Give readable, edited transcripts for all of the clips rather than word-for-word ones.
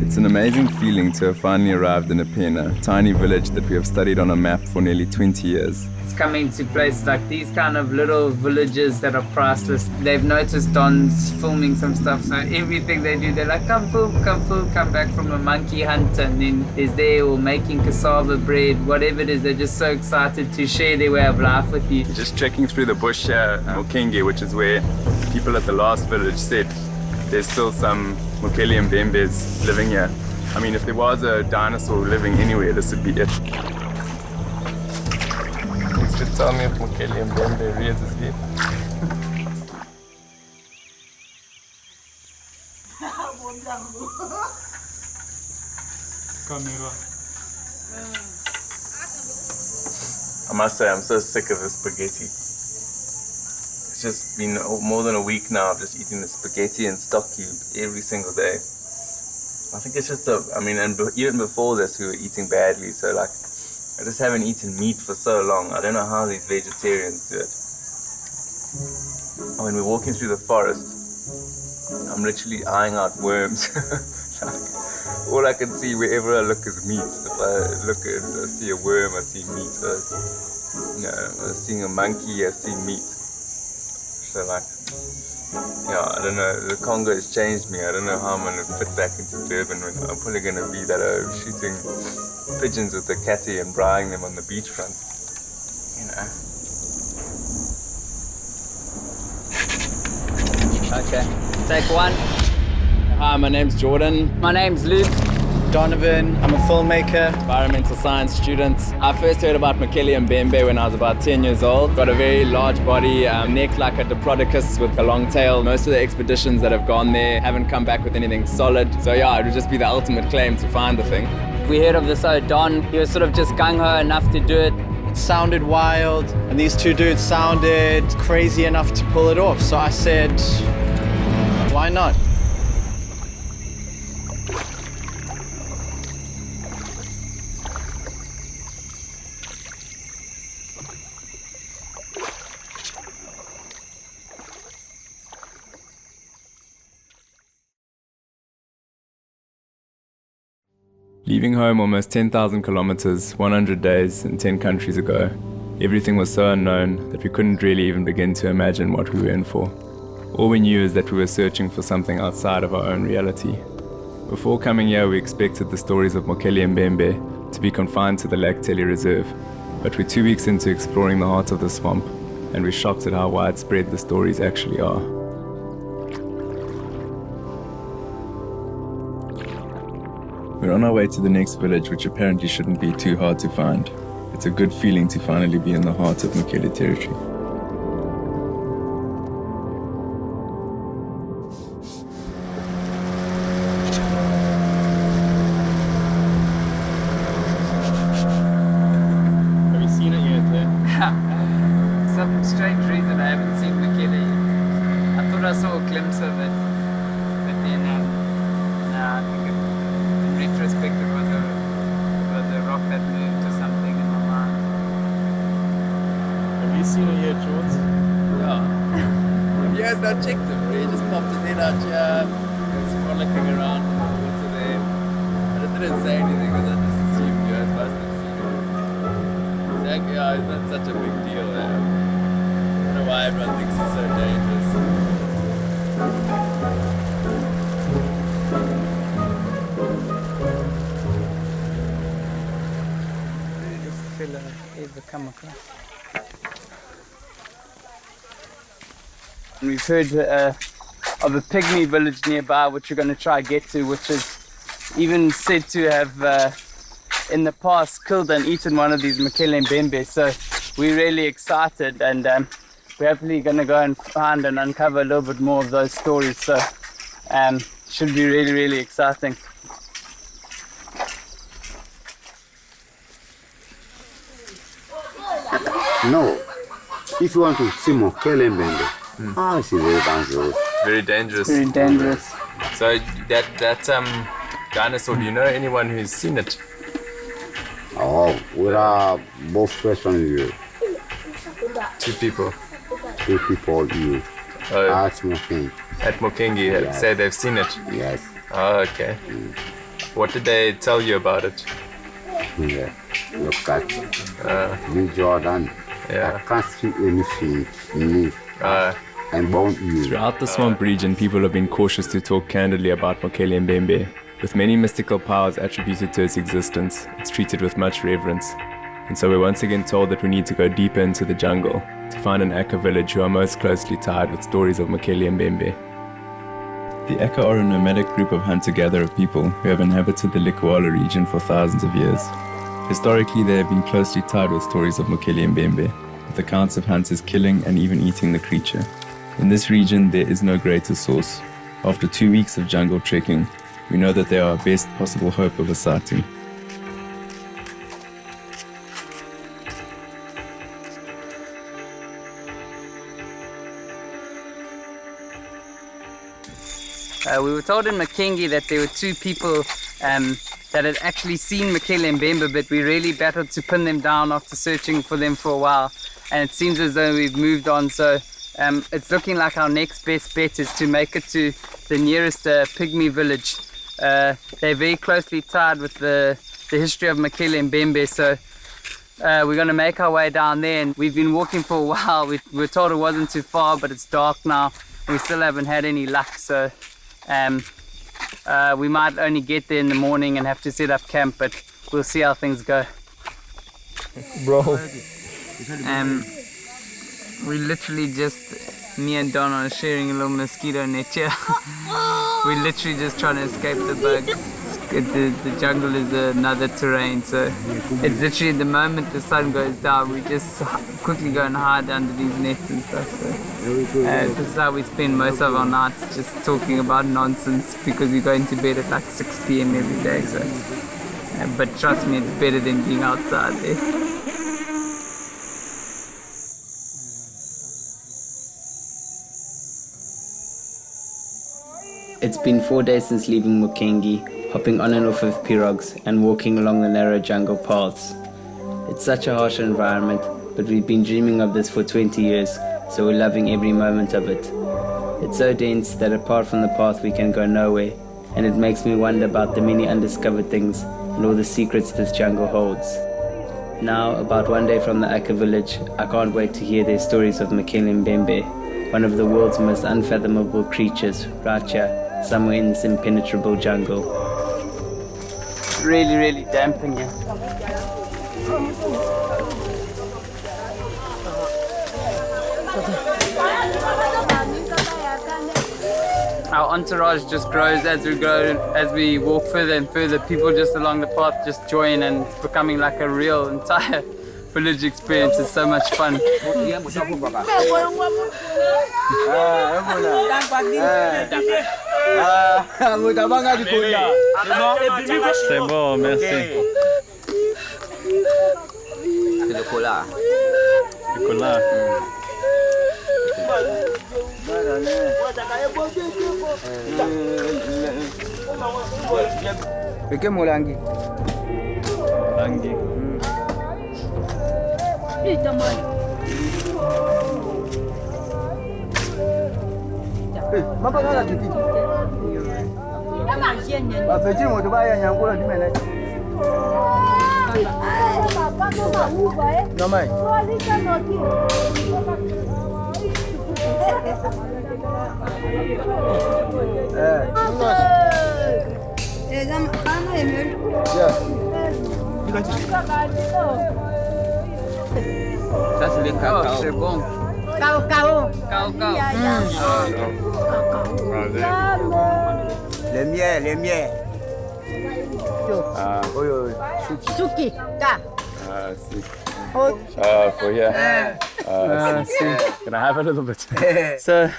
It's an amazing feeling to have finally arrived in Apena, a tiny village that we have studied on a map for nearly 20 years. It's coming to places like these kind of little villages that are priceless. They've noticed Don's filming some stuff, so everything they do, they're like, come film, come back from a monkey hunt, and then he's there or making cassava bread, whatever it is. They're just so excited to share their way of life with you. Just trekking through the bush here, Mokele, which is where people at the last village said there's still some Mokele-Mbembes living here. I mean, if there was a dinosaur living anywhere, this would be it. You should tell me if Mokele-Mbembe rears his head. I must say, I'm so sick of the spaghetti. It's just been more than a week now of just eating the spaghetti and stock cube every single day. I think it's just and even before this we were eating badly, so like, I just haven't eaten meat for so long. I don't know how these vegetarians do it. When we're walking through the forest, I'm literally eyeing out worms. Like, all I can see wherever I look is meat. If I look and I see a worm, I see meat. I seeing a monkey, I see meat. So like, yeah, I don't know, the Congo has changed me. I don't know how I'm going to fit back into Durban. I'm probably going to be that shooting pigeons with the catty and brying them on the beachfront, you know. Okay, take one. Hi, my name's Jordan. My name's Luke. Donovan, I'm a filmmaker. Environmental science student. I first heard about Mokele-Mbembe when I was about 10 years old. Got a very large body, neck like a diplodocus with a long tail. Most of the expeditions that have gone there haven't come back with anything solid. So yeah, it would just be the ultimate claim to find the thing. We heard of this Don. He was sort of just gung-ho enough to do it. It sounded wild, and these two dudes sounded crazy enough to pull it off. So I said, why not? Leaving home almost 10,000 kilometers, 100 days, and 10 countries ago, everything was so unknown that we couldn't really even begin to imagine what we were in for. All we knew is that we were searching for something outside of our own reality. Before coming here, we expected the stories of Mokele-Mbembe to be confined to the Lake Tele Reserve, but we're 2 weeks into exploring the heart of the swamp, and we're shocked at how widespread the stories actually are. We're on our way to the next village, which apparently shouldn't be too hard to find. It's a good feeling to finally be in the heart of Mokele territory. Have you seen it yet? Some strange reason I haven't seen Mokele yet. I thought I saw a glimpse of it, but then, I think in retrospect it was a rock that moved or something in my mind. Have you seen it yet, George? Yeah. You guys not checked him, he just popped his head out here, he was frolicking around in the water there. I just didn't say anything because I just assumed you guys must have seen him. It's like, yeah, it's not such a big deal there. I don't know why everyone thinks he's so dangerous. Ever come across. We've heard of a pygmy village nearby, which we're going to try to get to, which is even said to have in the past killed and eaten one of these Mokele-Mbembe. So we're really excited, and we're hopefully going to go and find and uncover a little bit more of those stories. So should be really, really exciting. No, if you want to see Mokele-Mbembe, it's very dangerous. Very dangerous. Very dangerous. So that dinosaur, do you know anyone who's seen it? Oh, we are both questions here. Two people. Two people here. Oh, At Mokele. at Mokele, Yes. say they've seen it. Yes. Oh, okay. What did they tell you about it? Yeah, look at me, Jordan. Yeah. I can't see anything. Me. I'm born here. Throughout the swamp region, people have been cautious to talk candidly about Mokele-Mbembe. With many mystical powers attributed to its existence, it's treated with much reverence. And so we're once again told that we need to go deeper into the jungle to find an AKA village who are most closely tied with stories of Mokele-Mbembe. The AKA are a nomadic group of hunter-gatherer people who have inhabited the Likwala region for thousands of years. Historically, they have been closely tied with stories of Mokele-Mbembe, with accounts of hunters killing and even eating the creature. In this region, there is no greater source. After 2 weeks of jungle trekking, we know that they are our best possible hope of a sighting. We were told in Makengi that there were 2 people that had actually seen Mokele-Mbembe, but we really battled to pin them down after searching for them for a while. And it seems as though we've moved on, so it's looking like our next best bet is to make it to the nearest pygmy village. They're very closely tied with the history of Mokele-Mbembe, so we're going to make our way down there. And we've been walking for a while. We were told it wasn't too far, but it's dark now. We still haven't had any luck, so we might only get there in the morning and have to set up camp, but we'll see how things go. Bro. We literally just, me and Don are sharing a little mosquito net here. We're literally just trying to escape the bugs. The jungle is another terrain, so it's literally the moment the sun goes down, we just quickly go and hide under these nets and stuff. So this is how we spend most of our nights, just talking about nonsense, because we go into bed at like 6 p.m. every day. So, but trust me, it's better than being outside there. It's been 4 days since leaving Mukengi, hopping on and off of pirogues and walking along the narrow jungle paths. It's such a harsh environment, but we've been dreaming of this for 20 years, so we're loving every moment of it. It's so dense that apart from the path we can go nowhere, and it makes me wonder about the many undiscovered things and all the secrets this jungle holds. Now, about 1 day from the AKA village, I can't wait to hear their stories of Mokele-Mbembe, one of the world's most unfathomable creatures, right here, somewhere in this impenetrable jungle. Really, really damp in here. Our entourage just grows as we walk further and further. People just along the path just join, and it's becoming like a real entire village experience. It's so much fun. C'est bon, merci. C'est le cola. Le cola. Perché molangi? Langi. Mapa kala kiti. Ba peji mo to ba ya nyangula di mele. No mai. Ça c'est les cacao. C'est bon. Cacao. Le miel. Suki. For here. Can I have a little bit? So,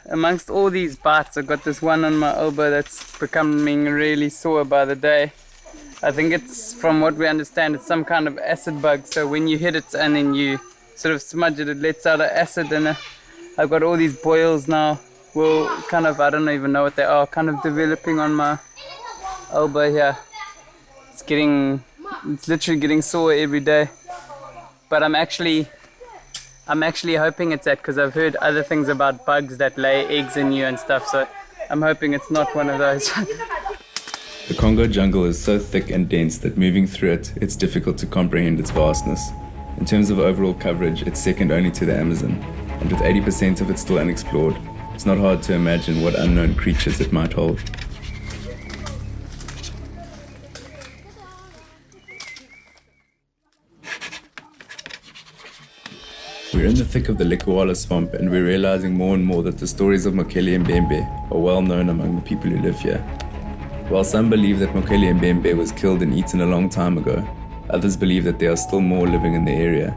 amongst all these bites, I've got this one on my elbow that's becoming really sore by the day. I think it's, from what we understand, it's some kind of acid bug. So when you hit it and then you sort of smudge it, it lets out an acid, and I've got all these boils now. Well, kind of, I don't even know what they are, kind of developing on my elbow here. It's literally getting sore every day. But I'm actually hoping it's that, because I've heard other things about bugs that lay eggs in you and stuff, so I'm hoping it's not one of those. The Congo jungle is so thick and dense that moving through it, it's difficult to comprehend its vastness. In terms of overall coverage, it's second only to the Amazon, and with 80% of it still unexplored, it's not hard to imagine what unknown creatures it might hold. We're in the thick of the Likuala swamp, and we're realizing more and more that the stories of Mokele-Mbembe are well known among the people who live here. While some believe that Mokele-Mbembe was killed and eaten a long time ago, others believe that there are still more living in the area.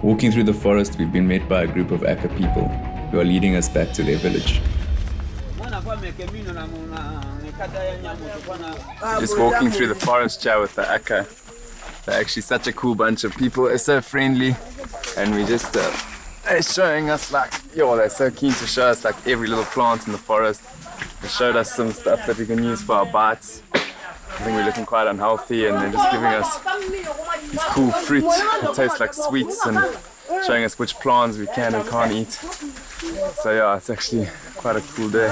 Walking through the forest, we've been met by a group of AKA people who are leading us back to their village. Just walking through the forest here with the AKA. They're actually such a cool bunch of people. They're so friendly, and we just they're showing us like, they're so keen to show us like every little plant in the forest. They showed us some stuff that we can use for our bites. I think we're looking quite unhealthy, and they're just giving us this cool fruit that tastes like sweets and showing us which plants we can and can't eat. So yeah, it's actually quite a cool day.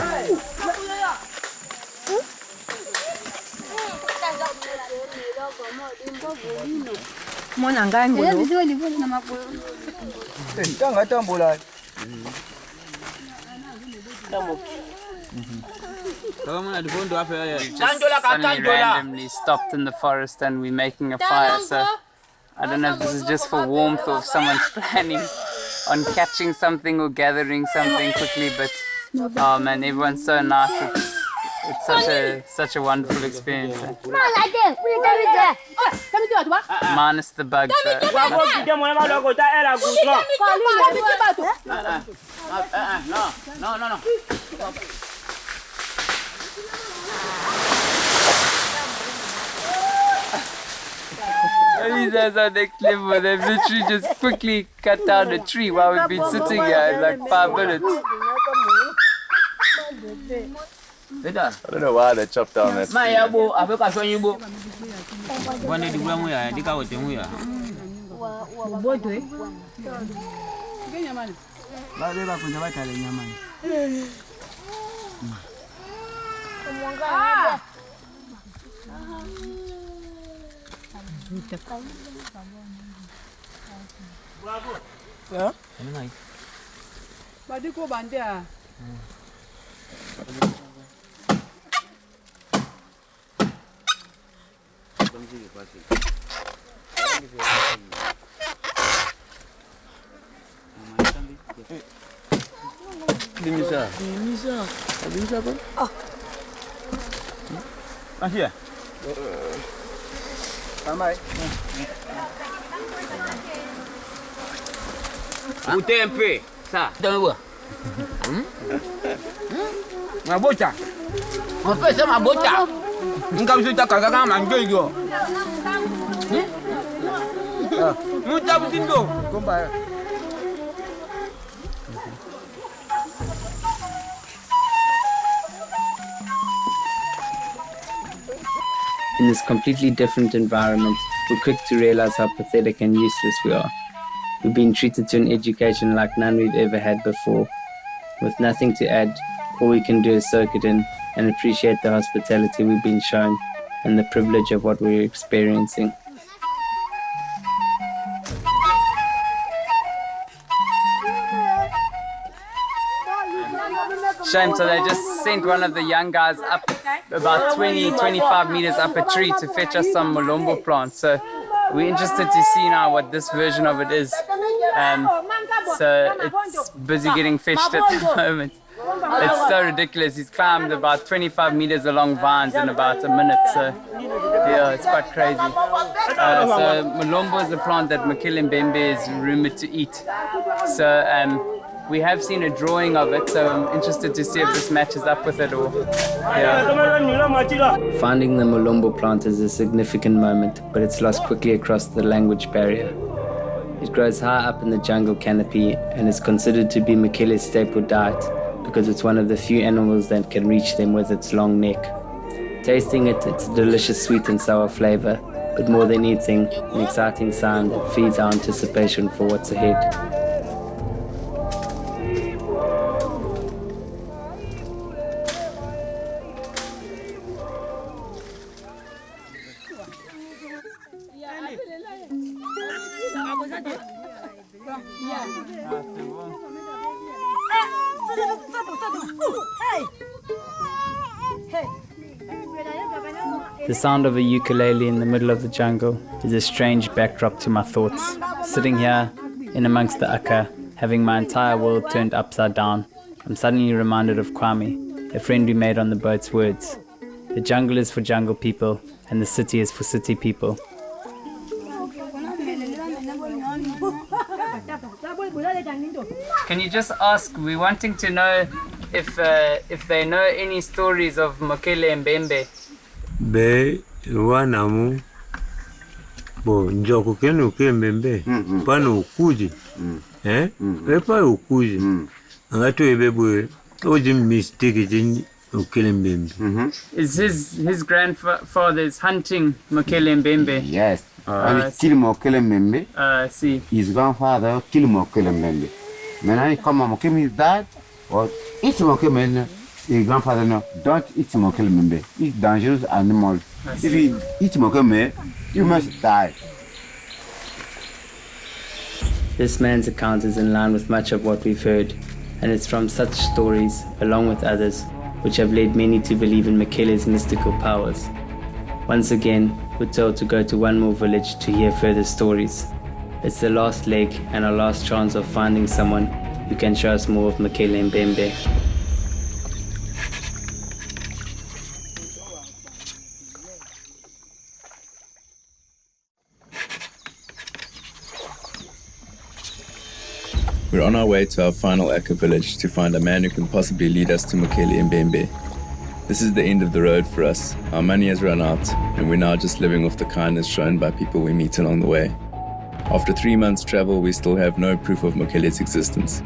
Just suddenly randomly stopped in the forest and we're making a fire, so I don't know if this is just for warmth or if someone's planning on catching something or gathering something quickly, but oh man, everyone's so nice. It's such a wonderful experience. Minus the bugs. No. These guys are next level. They've literally just quickly cut down a tree while we've been sitting here in like 5 minutes. I don't know why they chopped down that tree. Utempe, sa. Tahu. Mabota. Apa sih mabota? Engkau sudah kakak manggil yo. Muta begitu. Kumpai. In this completely different environment, we're quick to realize how pathetic and useless we are. We've been treated to an education like none we've ever had before. With nothing to add, all we can do is soak it in and appreciate the hospitality we've been shown and the privilege of what we're experiencing. Shame, so they just sent one of the young guys up about 20-25 meters up a tree to fetch us some Molombo plants. So we're interested to see now what this version of it is. So it's busy getting fetched at the moment. It's so ridiculous. He's climbed about 25 meters along vines in about a minute. So yeah, it's quite crazy. So Molombo is a plant that Mokele-Mbembe is rumored to eat. So we have seen a drawing of it, so I'm interested to see if this matches up with it or yeah. Finding the Molombo plant is a significant moment, but it's lost quickly across the language barrier. It grows high up in the jungle canopy and is considered to be Mokele's staple diet because it's one of the few animals that can reach them with its long neck. Tasting it, it's a delicious sweet and sour flavor, but more than anything, an exciting sound that feeds our anticipation for what's ahead. The sound of a ukulele in the middle of the jungle is a strange backdrop to my thoughts. Sitting here in amongst the AKA, having my entire world turned upside down, I'm suddenly reminded of Kwame, a friend we made on the boat's words. The jungle is for jungle people, and the city is for city people. Can you just ask, we're wanting to know if they know any stories of Mokele-Mbembe? Be wanamu bo njoko kenu kembembe pano ukuji epa ukuji angato ebebwe oji mistake jini Mokele-Mbembe. Is his grandfather's hunting Mokele-Mbembe? Yes. And kill Mokele-Mbembe. See. His grandfather killed Mokele-Mbembe. When he come Mokele is dead, or eat Mokele-Mbembe, his grandfather no, don't eat Mokele-Mbembe. It's dangerous animal. If you eat Mokele-Mbembe, you must die. This man's account is in line with much of what we've heard, and it's from such stories, along with others, which have led many to believe in Mokele's mystical powers. Once again, we're told to go to one more village to hear further stories. It's the last leg and our last chance of finding someone who can show us more of Mokele-Mbembe. We're on our way to our final AKA village to find a man who can possibly lead us to Mokele-Mbembe. This is the end of the road for us. Our money has run out, and we're now just living off the kindness shown by people we meet along the way. After 3 months' travel, we still have no proof of Mokele's existence.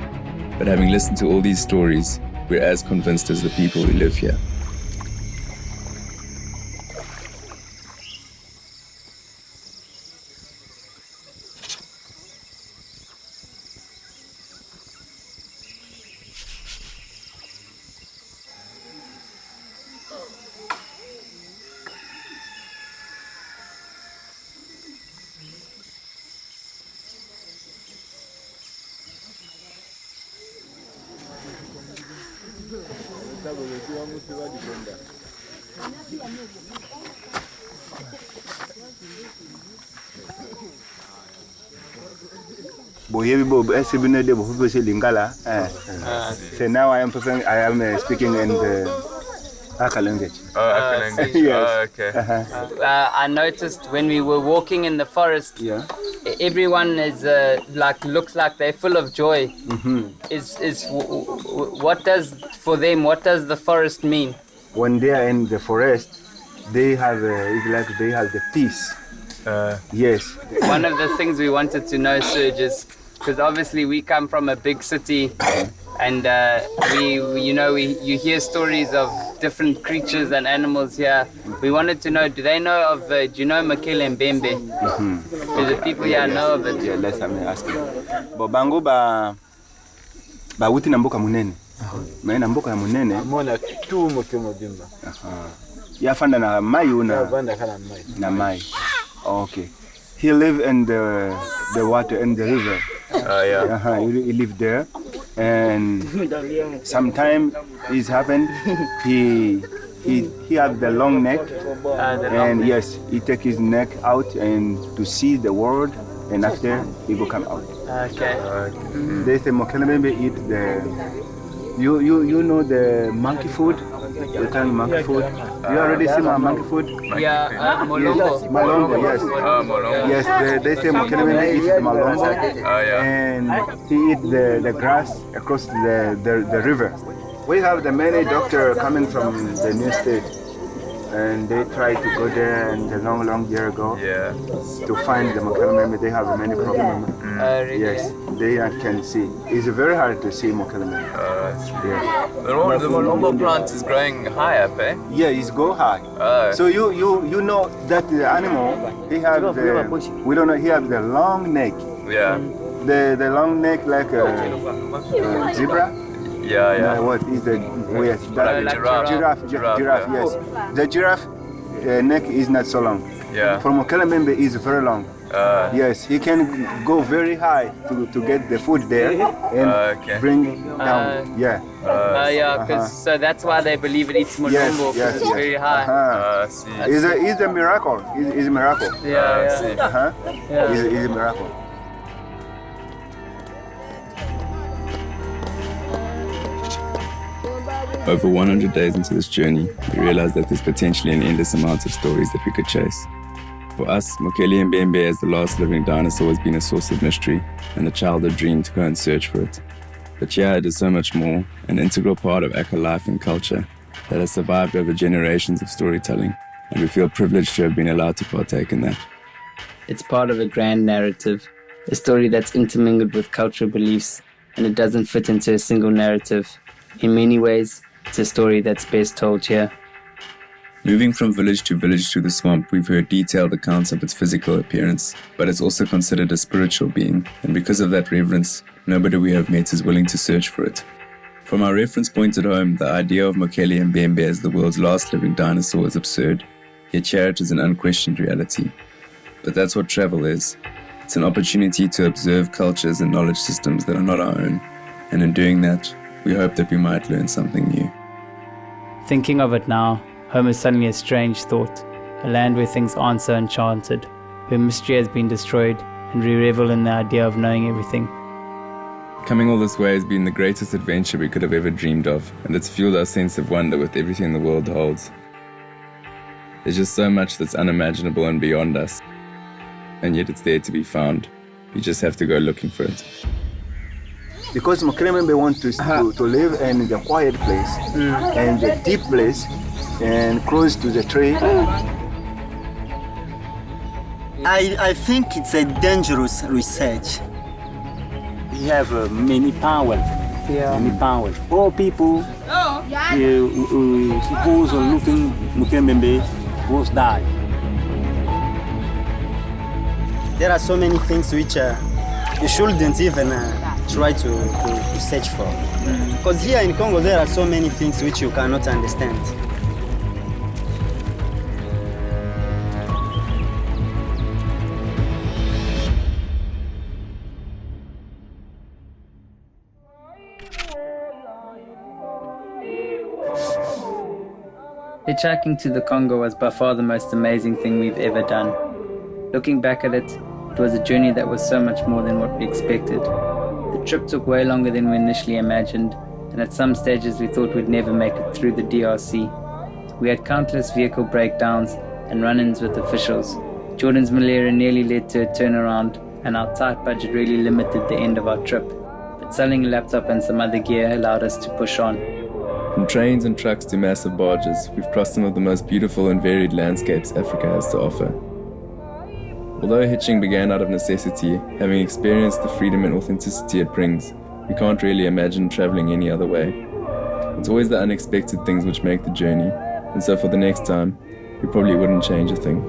But having listened to all these stories, we're as convinced as the people who live here. So now I am speaking in the AKA language. Oh, AKA language. Yes. Oh, okay. I noticed when we were walking in the forest, everyone is looks like they're full of joy. What does the forest mean? When they are in the forest, they have it's like they have the peace. Yes. One of the things we wanted to know, Serge, is because obviously we come from a big city, and you hear stories of different creatures and animals here. We wanted to know, do you know Mokele-Mbembe? Do the people here know of it? Yeah, let's ask you. But bango ba uti na mboka munene. Maana mboka munene. Mona tu Mokele-Mbembe. Yafanda na mai una. Na mai. Okay. He live in the water in the river. He live there, and sometime it's happened. He have the long neck, and yes, he take his neck out and to see the world, and after he will come out. Okay. They say Mokele-Mbembe eat the. You know the monkey food? The kind of monkey food. You already seen my monkey food? Yeah, molongo. Yes, malongo, yes. Molongo. Yes, they say Mokele-Mbembe eat the malongo. And he eat the grass across the river. We have the many doctors coming from the new state, and they try to go there and a long year ago to find the Mokele-Mbembe. They have many problems. Really? Yes, they can see. It's very hard to see Mokele-Mbembe. The molongo plant is growing high up, eh? Yeah, it's go high. So you know that the animal, he have we don't know, he have the long neck. Yeah. The long neck like a zebra. Yeah. What is the like a giraffe. Giraffe, yes. The giraffe neck is not so long. Yeah. For Mokele-Mbembe is very long. Yes, he can go very high to get the food there and bring down. Yeah, because so that's why they believe it eats Mulumbo, because it's very high. It's a miracle. It's a miracle. Yeah. It's a miracle. Over 100 days into this journey, we realized that there's potentially an endless amount of stories that we could chase. For us, Mokele-Mbembe as the last living dinosaur has been a source of mystery and a childhood dream to go and search for it. But yeah, it is so much more, an integral part of AKA life and culture that has survived over generations of storytelling, and we feel privileged to have been allowed to partake in that. It's part of a grand narrative, a story that's intermingled with cultural beliefs, and it doesn't fit into a single narrative. In many ways, it's a story that's best told here. Moving from village to village through the swamp, we've heard detailed accounts of its physical appearance, but it's also considered a spiritual being, and because of that reverence, nobody we have met is willing to search for it. From our reference point at home, the idea of Mokele-Mbembe as the world's last living dinosaur is absurd, yet here it is an unquestioned reality. But that's what travel is. It's an opportunity to observe cultures and knowledge systems that are not our own, and in doing that, we hope that we might learn something new. Thinking of it now, home is suddenly a strange thought, a land where things aren't so enchanted, where mystery has been destroyed, and we revel in the idea of knowing everything. Coming all this way has been the greatest adventure we could have ever dreamed of, and it's fueled our sense of wonder with everything the world holds. There's just so much that's unimaginable and beyond us, and yet it's there to be found. You just have to go looking for it. Because Mokele-Mbembe wants to live in the quiet place and the deep place and close to the tree. I think it's a dangerous research. We have many power. Many power. All people who suppose on looking Mokele-Mbembe will die. There are so many things which you shouldn't even try to search for. Because here in Congo there are so many things which you cannot understand. Hitchhiking to the Congo was by far the most amazing thing we've ever done. Looking back at it, it was a journey that was so much more than what we expected. The trip took way longer than we initially imagined, and at some stages we thought we'd never make it through the DRC. We had countless vehicle breakdowns and run-ins with officials. Jordan's malaria nearly led to a turnaround, and our tight budget really limited the end of our trip. But selling a laptop and some other gear allowed us to push on. From trains and trucks to massive barges, we've crossed some of the most beautiful and varied landscapes Africa has to offer. Although hitching began out of necessity, having experienced the freedom and authenticity it brings, we can't really imagine traveling any other way. It's always the unexpected things which make the journey, and so for the next time, we probably wouldn't change a thing.